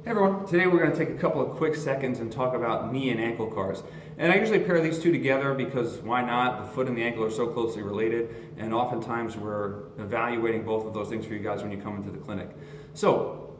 Hey everyone, today we're going to take a couple of quick seconds and talk about knee and ankle cars. And I usually pair these two together because why not? The foot and the ankle are so closely related, and oftentimes we're evaluating both of those things for you guys when you come into the clinic. So,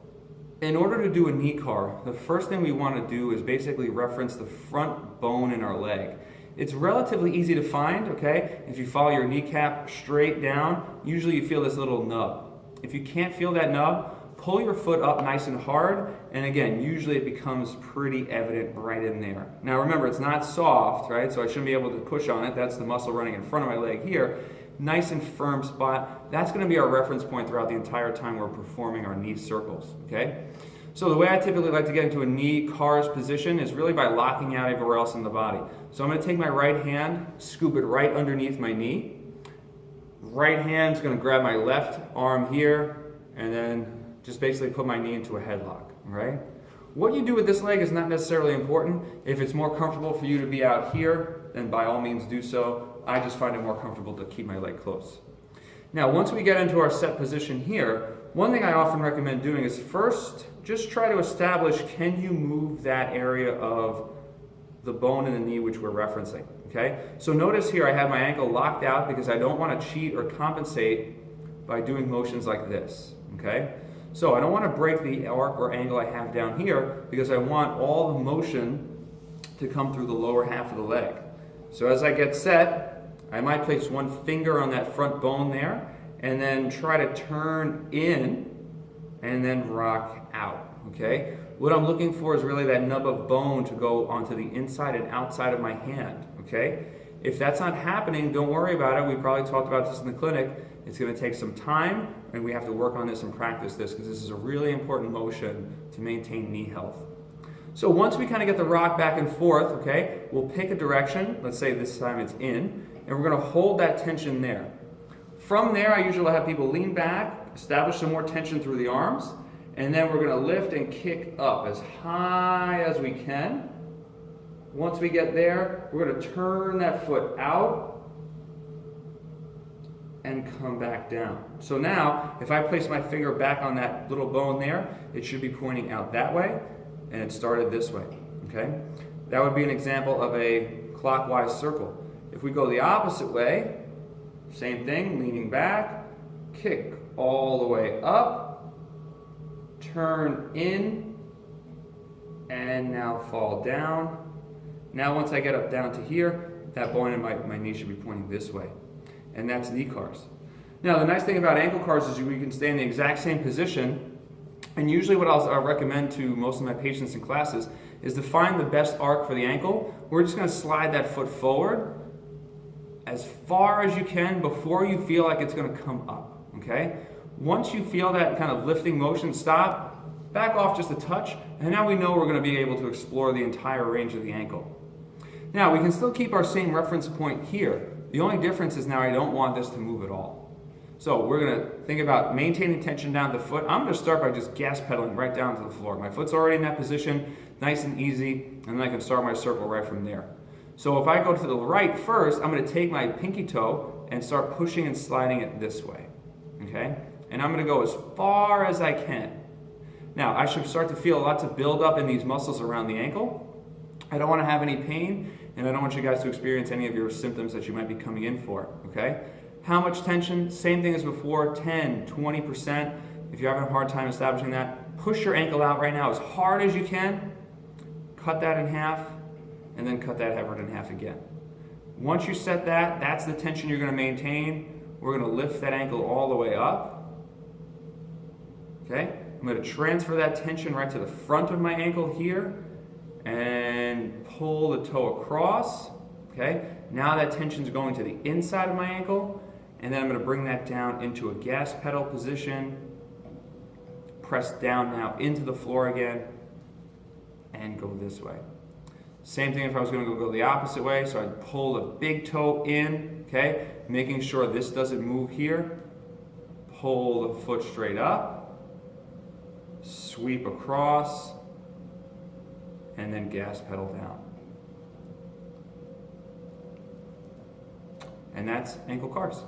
in order to do a knee car, the first thing we want to do is basically reference the front bone in our leg. It's relatively easy to find, okay? If you follow your kneecap straight down, usually you feel this little nub. If you can't feel that nub, pull your foot up nice and hard, and again, usually it becomes pretty evident right in there. Now remember, it's not soft, right? So I shouldn't be able to push on it. That's the muscle running in front of my leg here. Nice and firm spot. That's going to be our reference point throughout the entire time we're performing our knee circles, okay? So the way I typically like to get into a knee CARS position is really by locking out everywhere else in the body. So I'm going to take my right hand, scoop it right underneath my knee. Right hand's going to grab my left arm here, and then just basically put my knee into a headlock, right? What you do with this leg is not necessarily important. If it's more comfortable for you to be out here, then by all means do so. I just find it more comfortable to keep my leg close. Now, once we get into our set position here, one thing I often recommend doing is first, just try to establish, can you move that area of the bone in the knee which we're referencing, okay? So notice here I have my ankle locked out because I don't want to cheat or compensate by doing motions like this, okay? So I don't want to break the arc or angle I have down here because I want all the motion to come through the lower half of the leg. So as I get set, I might place one finger on that front bone there and then try to turn in and then rock out, okay? What I'm looking for is really that nub of bone to go onto the inside and outside of my hand, okay? If that's not happening, don't worry about it. We probably talked about this in the clinic. It's going to take some time, and we have to work on this and practice this because this is a really important motion to maintain knee health. So once we kind of get the rock back and forth, okay, we'll pick a direction. Let's say this time it's in, and we're going to hold that tension there. From there, I usually have people lean back, establish some more tension through the arms, and then we're going to lift and kick up as high as we can. Once we get there, we're going to turn that foot out and come back down. So now, if I place my finger back on that little bone there, it should be pointing out that way, and it started this way, okay? That would be an example of a clockwise circle. If we go the opposite way, same thing, leaning back, kick all the way up, turn in, and now fall down. Now once I get up down to here, that bone in my knee should be pointing this way. And that's knee CARS. Now the nice thing about ankle CARS is we can stay in the exact same position, and usually what I'll recommend to most of my patients in classes is to find the best arc for the ankle. We're just going to slide that foot forward as far as you can before you feel like it's going to come up, okay? Once you feel that kind of lifting motion stop, back off just a touch, and now we know we're going to be able to explore the entire range of the ankle. Now we can still keep our same reference point here. The only difference is now I don't want this to move at all. So we're going to think about maintaining tension down the foot. I'm going to start by just gas pedaling right down to the floor. My foot's already in that position, nice and easy, and then I can start my circle right from there. So if I go to the right first, I'm going to take my pinky toe and start pushing and sliding it this way, okay? And I'm going to go as far as I can. Now, I should start to feel lots of buildup in these muscles around the ankle. I don't want to have any pain, and I don't want you guys to experience any of your symptoms that you might be coming in for, okay? How much tension? Same thing as before, 10, 20%. If you're having a hard time establishing that, push your ankle out right now as hard as you can, cut that in half, and then cut that effort in half again. Once you set that, that's the tension you're going to maintain. We're going to lift that ankle all the way up, okay? I'm going to transfer that tension right to the front of my ankle here, and pull the toe across, okay? Now that tension's going to the inside of my ankle, and then I'm going to bring that down into a gas pedal position, press down now into the floor again, and go this way. Same thing if I was going to go the opposite way, so I'd pull the big toe in, okay? Making sure this doesn't move here. Pull the foot straight up, sweep across, and then gas pedal down. And that's ankle CARS.